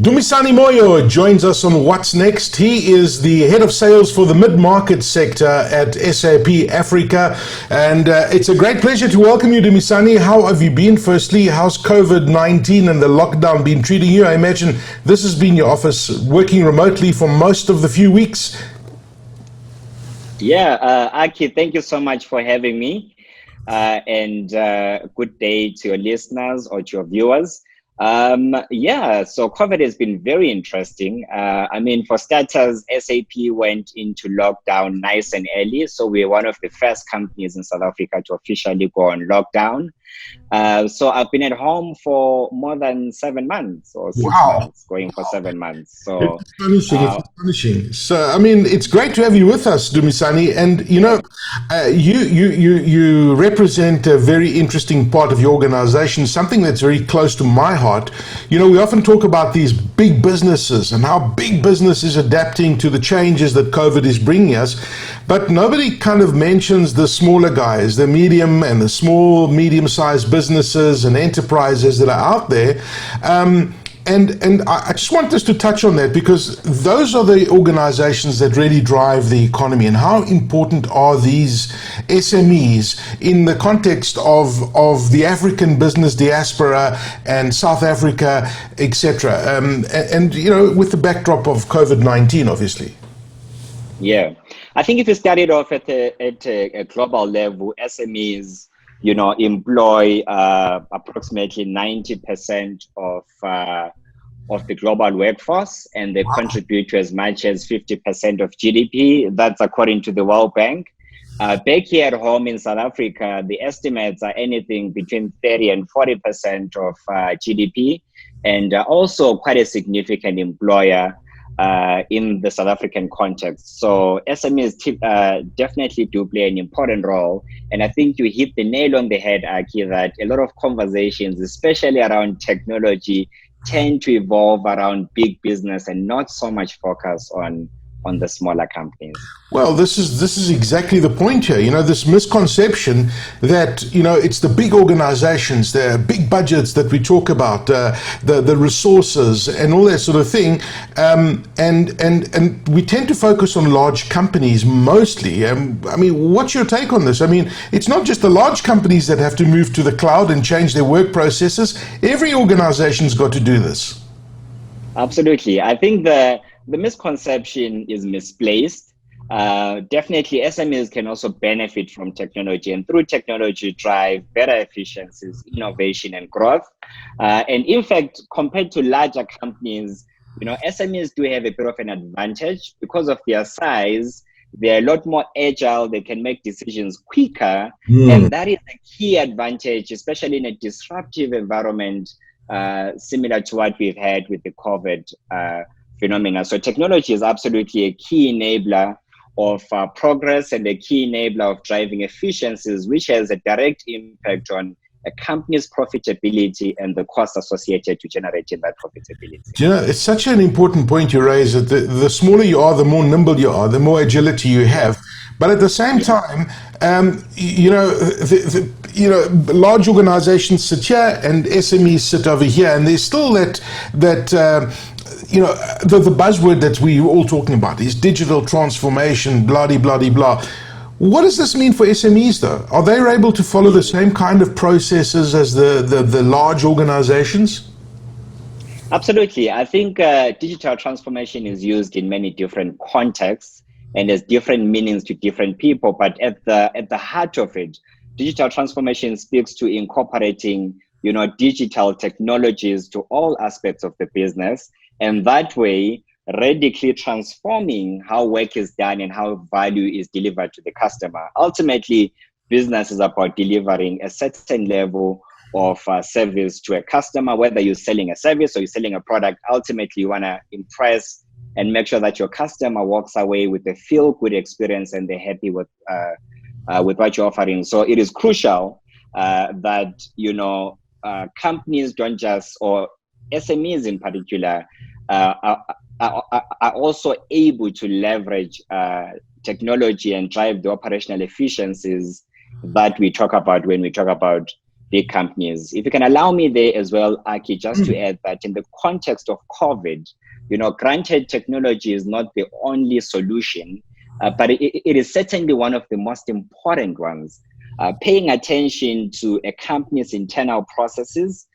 Dumisani Moyo joins us on What's Next. He is the head of sales for the mid-market sector at SAP Africa. And it's a great pleasure to welcome you, Dumisani. How have you been? Firstly, how's COVID-19 and the lockdown been treating you? I imagine this has been your office working remotely for most of the few weeks. Yeah, Aki, thank you so much for having me. And good day to your listeners or to your viewers. So COVID has been very interesting. For starters, SAP went into lockdown nice and early. So we're one of the first companies in South Africa to officially go on lockdown. So I've been at home for more than 7 months or 6 months, going for 7 months. So it's astonishing. So, it's great to have you with us, Dumisani. And, you represent a very interesting part of your organization, something that's very close to my heart. We often talk about these big businesses and how big business is adapting to the changes that COVID is bringing us. But nobody kind of mentions the smaller guys, the medium and the small, medium-sized businesses and enterprises that are out there. And I just want us to touch on that, because those are the organizations that really drive the economy. And how important are these SMEs in the context of the African business diaspora and South Africa, etc. With the backdrop of COVID-19, obviously. Yeah, I think if you started off at a global level, SMEs, employ approximately 90% of the global workforce, and they contribute to as much as 50% of GDP. That's according to the World Bank. Back here at home in South Africa, the estimates are anything between 30 and 40% of GDP, and also quite a significant employer in the South African context. So SMEs definitely do play an important role. And I think you hit the nail on the head, Aki, that a lot of conversations, especially around technology, tend to evolve around big business and not so much focus on the smaller companies. Well, this is exactly the point here. This misconception that it's the big organizations, the big budgets that we talk about, the resources and all that sort of thing, and we tend to focus on large companies mostly. What's your take on this? It's not just the large companies that have to move to the cloud and change their work processes. Every organization's got to do this. Absolutely. I think the misconception is misplaced. Definitely SMEs can also benefit from technology, and through technology drive better efficiencies, innovation and growth. And in fact, compared to larger companies, SMEs do have a bit of an advantage because of their size. They're a lot more agile, they can make decisions quicker. And that is a key advantage, especially in a disruptive environment, similar to what we've had with the COVID phenomena. So technology is absolutely a key enabler of progress and a key enabler of driving efficiencies, which has a direct impact on a company's profitability and the costs associated to generating that profitability. It's such an important point you raise, that the smaller you are, the more nimble you are, the more agility you have. But at the same time, large organizations sit here and SMEs sit over here, and there's still the buzzword that we were all talking about is digital transformation, blah, blah, blah, blah. What does this mean for SMEs, though? Are they able to follow the same kind of processes as the large organizations? Absolutely. I think digital transformation is used in many different contexts and has different meanings to different people. But at the heart of it, digital transformation speaks to incorporating, digital technologies to all aspects of the business, and that way radically transforming how work is done and how value is delivered to the customer. Ultimately, business is about delivering a certain level of service to a customer, whether you're selling a service or you're selling a product. Ultimately, you want to impress and make sure that your customer walks away with a feel-good experience and they're happy with what you're offering. So it is crucial that, companies don't just, or SMEs in particular, are also able to leverage technology and drive the operational efficiencies that we talk about when we talk about big companies. If you can allow me there as well, Aki, just to add that in the context of COVID, granted technology is not the only solution, but it is certainly one of the most important ones. Paying attention to a company's internal processes,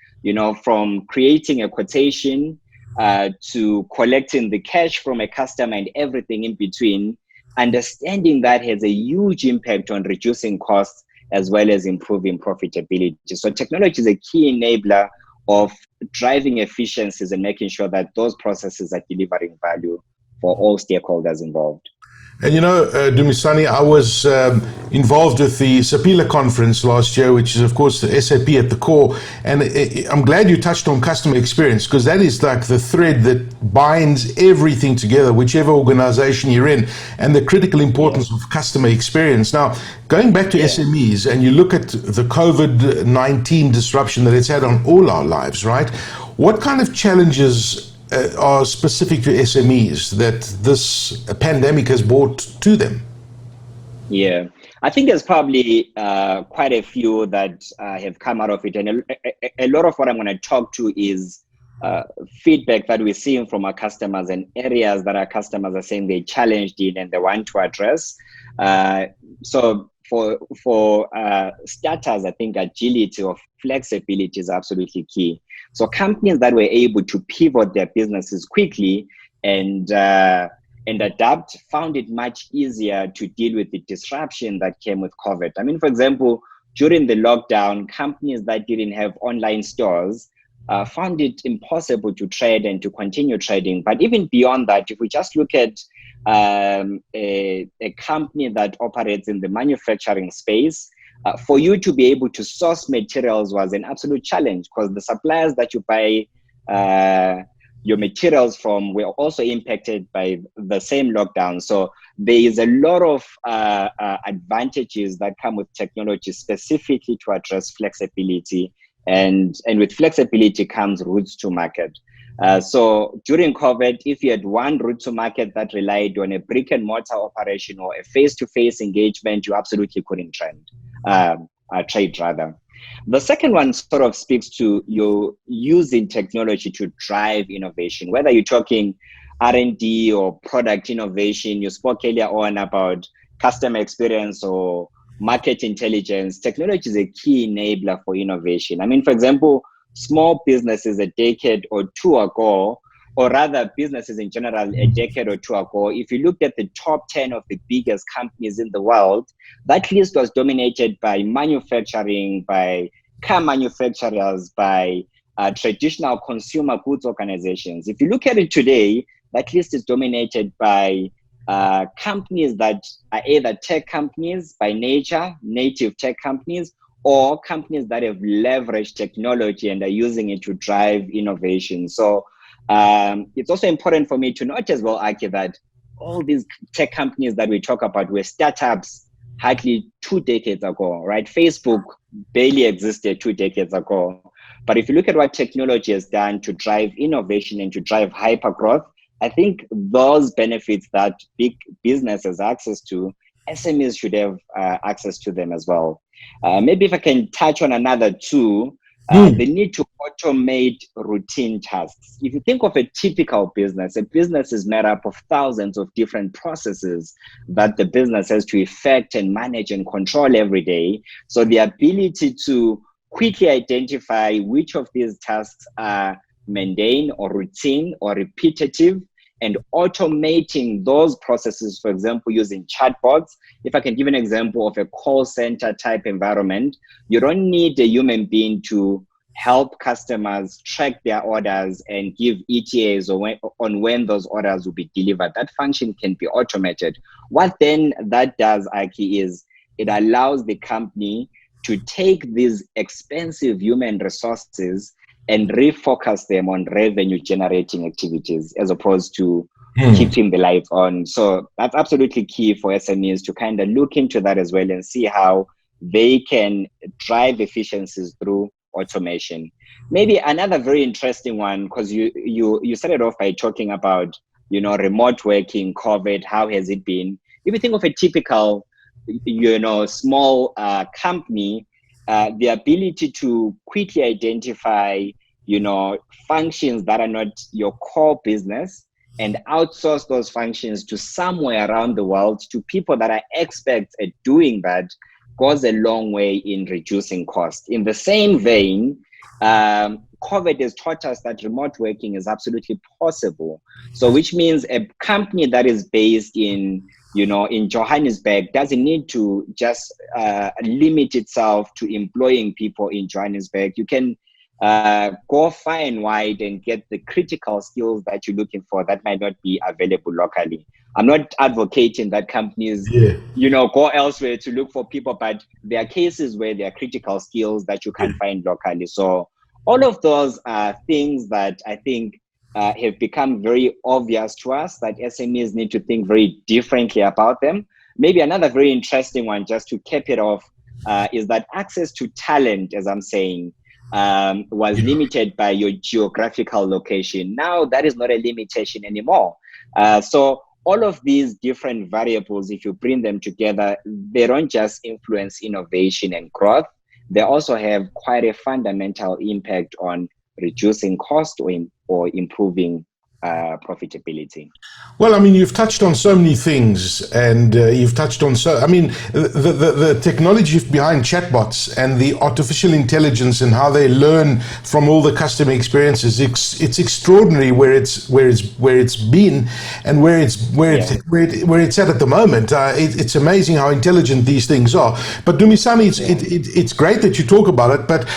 from creating a quotation to collecting the cash from a customer and everything in between, understanding that has a huge impact on reducing costs as well as improving profitability. So technology is a key enabler of driving efficiencies and making sure that those processes are delivering value for all stakeholders involved. And Dumisani, I was involved with the SAP conference last year, which is, of course, the SAP at the core. And I'm glad you touched on customer experience, because that is like the thread that binds everything together, whichever organization you're in, and the critical importance of customer experience. Now, going back to SMEs, and you look at the COVID-19 disruption that it's had on all our lives, right? What kind of challenges are specific to SMEs that this pandemic has brought to them? Yeah, I think there's probably quite a few that have come out of it. And a lot of what I'm going to talk to is feedback that we're seeing from our customers and areas that our customers are saying they're challenged in and they want to address. So for starters, I think agility or flexibility is absolutely key. So companies that were able to pivot their businesses quickly and adapt found it much easier to deal with the disruption that came with COVID. I mean, for example, during the lockdown, companies that didn't have online stores found it impossible to trade and to continue trading. But even beyond that, if we just look at a company that operates in the manufacturing space, for you to be able to source materials was an absolute challenge, because the suppliers that you buy your materials from were also impacted by the same lockdown. So there is a lot of advantages that come with technology specifically to address flexibility. And with flexibility comes routes to market. So during COVID, if you had one route to market that relied on a brick and mortar operation or a face-to-face engagement, you absolutely couldn't trade. The second one sort of speaks to you using technology to drive innovation, whether you're talking R&D or product innovation. You spoke earlier on about customer experience or market intelligence. Technology is a key enabler for innovation. I mean, for example, small businesses a decade or two ago, or rather businesses in general a decade or two ago, if you looked at the top 10 of the biggest companies in the world, that list was dominated by manufacturing, by car manufacturers, by traditional consumer goods organizations. If you look at it today, that list is dominated by companies that are either tech companies by nature, native tech companies, or companies that have leveraged technology and are using it to drive innovation. So it's also important for me to note as well, Aki, that all these tech companies that we talk about were startups hardly 2 decades ago, right? Facebook barely existed 2 decades ago. But if you look at what technology has done to drive innovation and to drive hypergrowth, I think those benefits that big business has access to, SMEs should have access to them as well. Maybe if I can touch on another two, the need to automate routine tasks. If you think of a typical business, a business is made up of thousands of different processes that the business has to effect and manage and control every day. So the ability to quickly identify which of these tasks are mundane or routine or repetitive, and automating those processes, for example, using chatbots. If I can give an example of a call center type environment, you don't need a human being to help customers track their orders and give ETAs on when those orders will be delivered. That function can be automated. What then that does, Aki, is it allows the company to take these expensive human resources and refocus them on revenue generating activities as opposed to keeping the lights on. So that's absolutely key for SMEs to kind of look into that as well and see how they can drive efficiencies through automation. Maybe another very interesting one, because you started off by talking about, remote working, COVID, how has it been? If you think of a typical, small company, the ability to quickly identify, functions that are not your core business and outsource those functions to somewhere around the world to people that are experts at doing that goes a long way in reducing cost. In the same vein, COVID has taught us that remote working is absolutely possible. So which means a company that is based in Johannesburg doesn't need to just limit itself to employing people in Johannesburg. You can go far and wide and get the critical skills that you're looking for that might not be available locally. I'm not advocating that companies, go elsewhere to look for people, but there are cases where there are critical skills that you can't find locally. So all of those are things that I think have become very obvious to us that SMEs need to think very differently about them. Maybe another very interesting one, just to cap it off, is that access to talent, as I'm saying, was limited by your geographical location. Now that is not a limitation anymore. So all of these different variables, if you bring them together, they don't just influence innovation and growth. They also have quite a fundamental impact on reducing cost or improving profitability. Well, I mean, you've touched on so many things, and you've touched on the technology behind chatbots and the artificial intelligence and how they learn from all the customer experiences. It's extraordinary where it's been and where it's at the moment. It's amazing how intelligent these things are. But Dumisani, it's great that you talk about it. But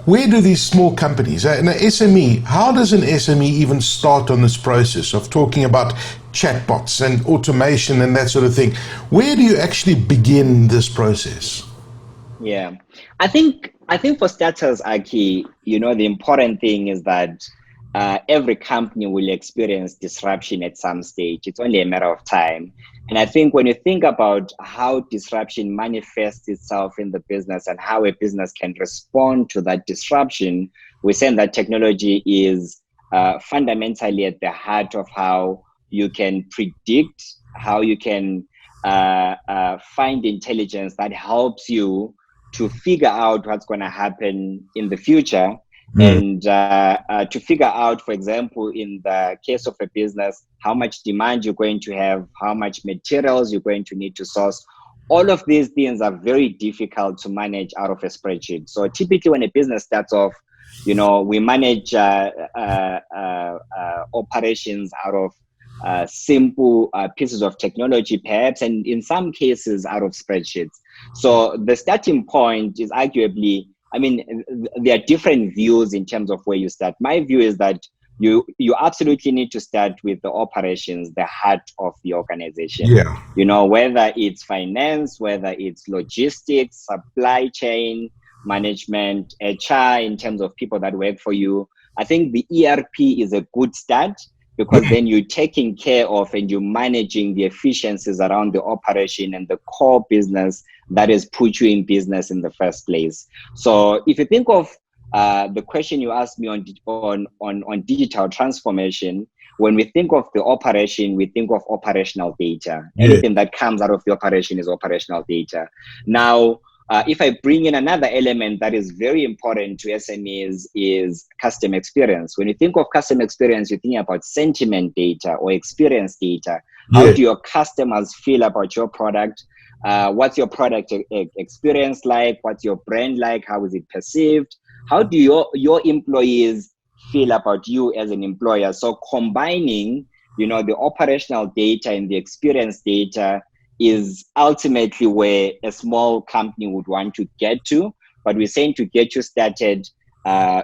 where do these small companies, an SME, how does an SME even start on this process of talking about chatbots and automation and that sort of thing? Where do you actually begin this process? Yeah, I think for starters, Aki, the important thing is that every company will experience disruption at some stage. It's only a matter of time. And I think when you think about how disruption manifests itself in the business and how a business can respond to that disruption, we're saying that technology is fundamentally at the heart of how you can predict, how you can find intelligence that helps you to figure out what's going to happen in the future. And to figure out, for example, in the case of a business, how much demand you're going to have, how much materials you're going to need to source. All of these things are very difficult to manage out of a spreadsheet. So typically when a business starts off, we manage operations out of simple pieces of technology, perhaps, and in some cases out of spreadsheets. So the starting point is arguably, there are different views in terms of where you start. My view is that you absolutely need to start with the operations, the heart of the organization. Whether it's finance, whether it's logistics, supply chain management, HR, in terms of people that work for you. I think the ERP is a good start because then you're taking care of and you're managing the efficiencies around the operation and the core business that has put you in business in the first place. So if you think of the question you asked me on digital transformation, when we think of the operation, we think of operational data. Anything that comes out of the operation is operational data. Now, if I bring in another element that is very important to SMEs is customer experience. When you think of customer experience, you're thinking about sentiment data or experience data. How do your customers feel about your product? What's your product experience like? What's your brand like? How is it perceived? How do your employees feel about you as an employer? So combining, the operational data and the experience data is ultimately where a small company would want to get to. But we're saying to get you started,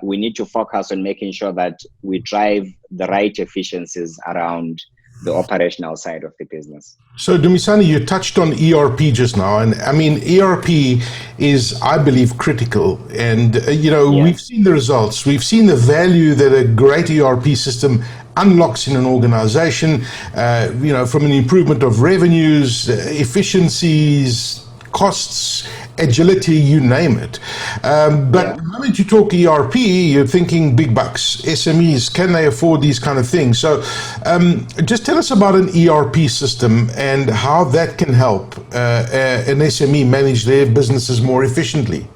we need to focus on making sure that we drive the right efficiencies around the operational side of the business. So Dumisani, you touched on ERP just now, and ERP is, I believe, critical. And we've seen the results. We've seen the value that a great ERP system unlocks in an organization, from an improvement of revenues, efficiencies, costs, agility, you name it. But the moment you talk ERP, you're thinking big bucks. SMEs, can they afford these kind of things? So just tell us about an ERP system and how that can help an SME manage their businesses more efficiently.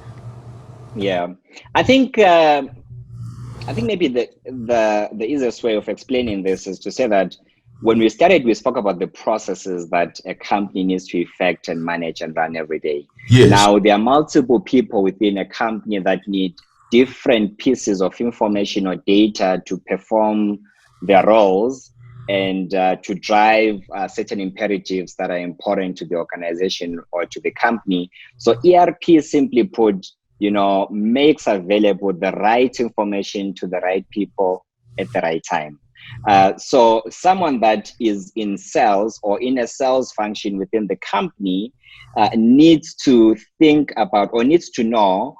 Yeah, I think maybe the easiest way of explaining this is to say that when we started, we spoke about the processes that a company needs to effect and manage and run every day. Yes. Now, there are multiple people within a company that need different pieces of information or data to perform their roles and to drive certain imperatives that are important to the organization or to the company. So ERP, simply put, makes available the right information to the right people at the right time. So someone that is in sales or in a sales function within the company needs to think about or needs to know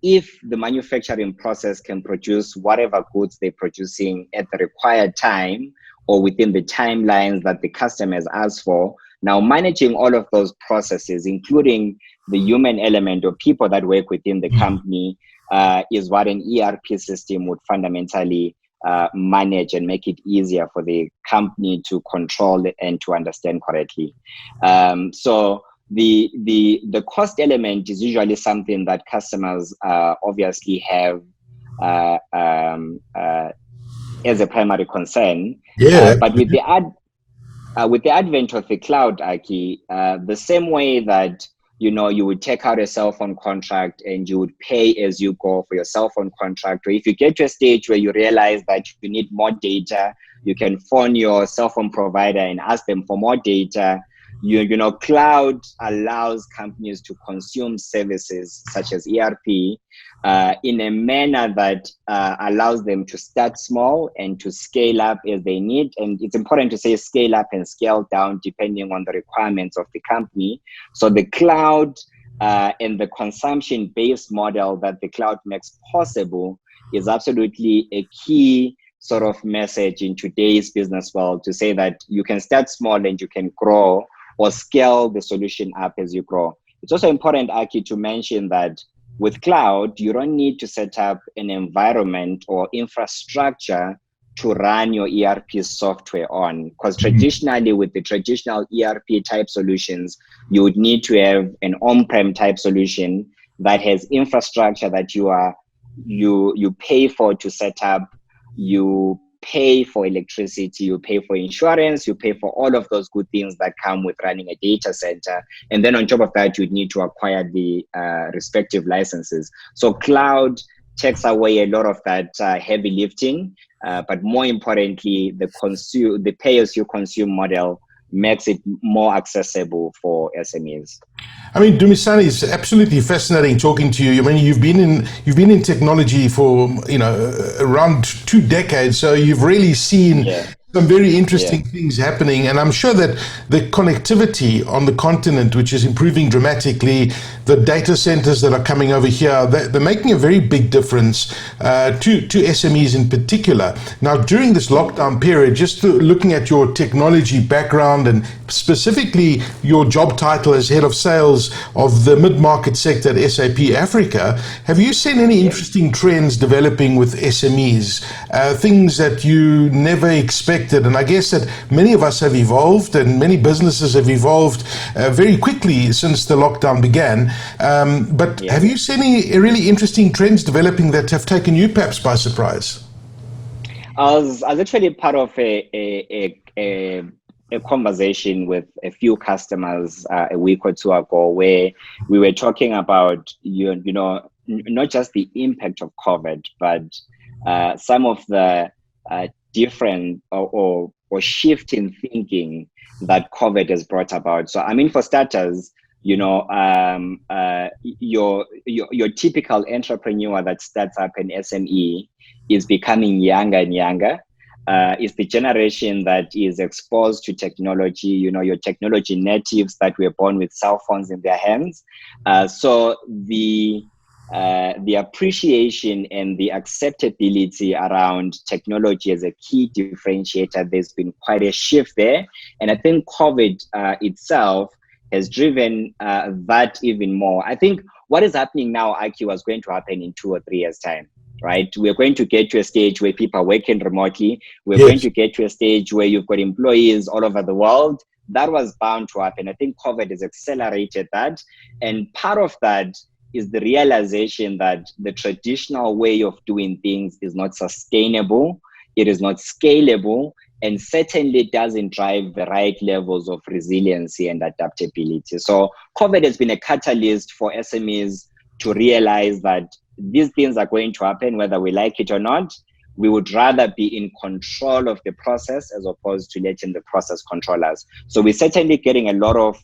if the manufacturing process can produce whatever goods they're producing at the required time or within the timelines that the customers ask for. Now, managing all of those processes, including the human element or people that work within the company, is what an ERP system would fundamentally manage and make it easier for the company to control and to understand correctly. So the cost element is usually something that customers obviously have as a primary concern. Yeah. But with the advent of the cloud, Aki, the same way that you would take out a cell phone contract and you would pay as you go for your cell phone contract, or if you get to a stage where you realize that you need more data, you can phone your cell phone provider and ask them for more data. Cloud allows companies to consume services such as ERP in a manner that allows them to start small and to scale up as they need. And it's important to say scale up and scale down depending on the requirements of the company. So the cloud and the consumption-based model that the cloud makes possible is absolutely a key sort of message in today's business world, to say that you can start small and you can grow or scale the solution up as you grow. It's also important, Aki, to mention that with cloud, you don't need to set up an environment or infrastructure to run your ERP software on, because traditionally with the traditional ERP type solutions, you would need to have an on-prem type solution that has infrastructure that you pay for to set up. You pay for electricity, you pay for insurance, you pay for all of those good things that come with running a data center. And then on top of that, you'd need to acquire the respective licenses. So cloud takes away a lot of that heavy lifting, but more importantly, the pay-as-you-consume model makes it more accessible for SMEs. I mean, Dumisani, is absolutely fascinating talking to you. I mean, you've been in technology for around 2 decades, so you've really seen some very interesting things happening. And I'm sure that the connectivity on the continent, which is improving dramatically, the data centers that are coming over here, they're making a very big difference to SMEs in particular. Now, during this lockdown period, just looking at your technology background and specifically your job title as head of sales of the mid-market sector at SAP Africa, have you seen any interesting trends developing with SMEs, things that you never expected? And I guess that many of us have evolved and many businesses have evolved very quickly since the lockdown began. But have you seen any really interesting trends developing that have taken you perhaps by surprise? I was actually part of a conversation with a few customers a week or two ago, where we were talking about not just the impact of COVID, but some of the different or shift in thinking that COVID has brought about. So I mean, for starters, your typical entrepreneur that starts up an SME is becoming younger and younger. It's the generation that is exposed to technology, your technology natives that were born with cell phones in their hands. So the appreciation and the acceptability around technology as a key differentiator, there's been quite a shift there. And I think COVID itself has driven that even more. I think what is happening now, Aki, was going to happen in 2 or 3 years' time. Right, we're going to get to a stage where people are working remotely. We're going to get to a stage where you've got employees all over the world. That was bound to happen. I think COVID has accelerated that, and part of that is the realization that the traditional way of doing things is not sustainable, it is not scalable, and certainly doesn't drive the right levels of resiliency and adaptability. So COVID has been a catalyst for SMEs to realize that these things are going to happen whether we like it or not. We would rather be in control of the process as opposed to letting the process control us. So we're certainly getting a lot of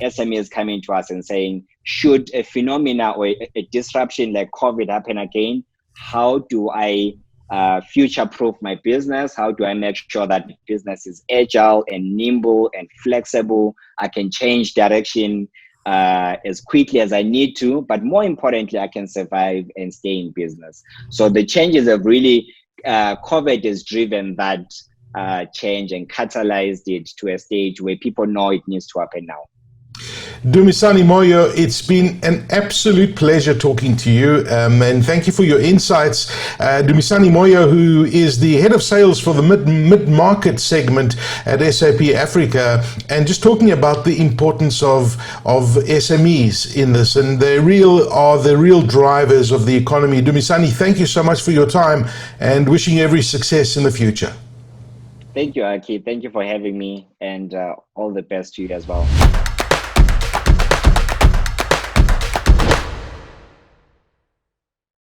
SMEs coming to us and saying, should a phenomena or a disruption like COVID happen again, how do I future-proof my business? How do I make sure that the business is agile and nimble and flexible? I can change direction as quickly as I need to, but more importantly, I can survive and stay in business. So the changes have really, COVID has driven that change and catalyzed it to a stage where people know it needs to happen now. Dumisani Moyo, it's been an absolute pleasure talking to you, and thank you for your insights. Dumisani Moyo, who is the head of sales for the mid-market segment at SAP Africa, and just talking about the importance of SMEs in this, and they are the real drivers of the economy. Dumisani, thank you so much for your time, and wishing you every success in the future. Thank you, Aki. Thank you for having me, and all the best to you as well.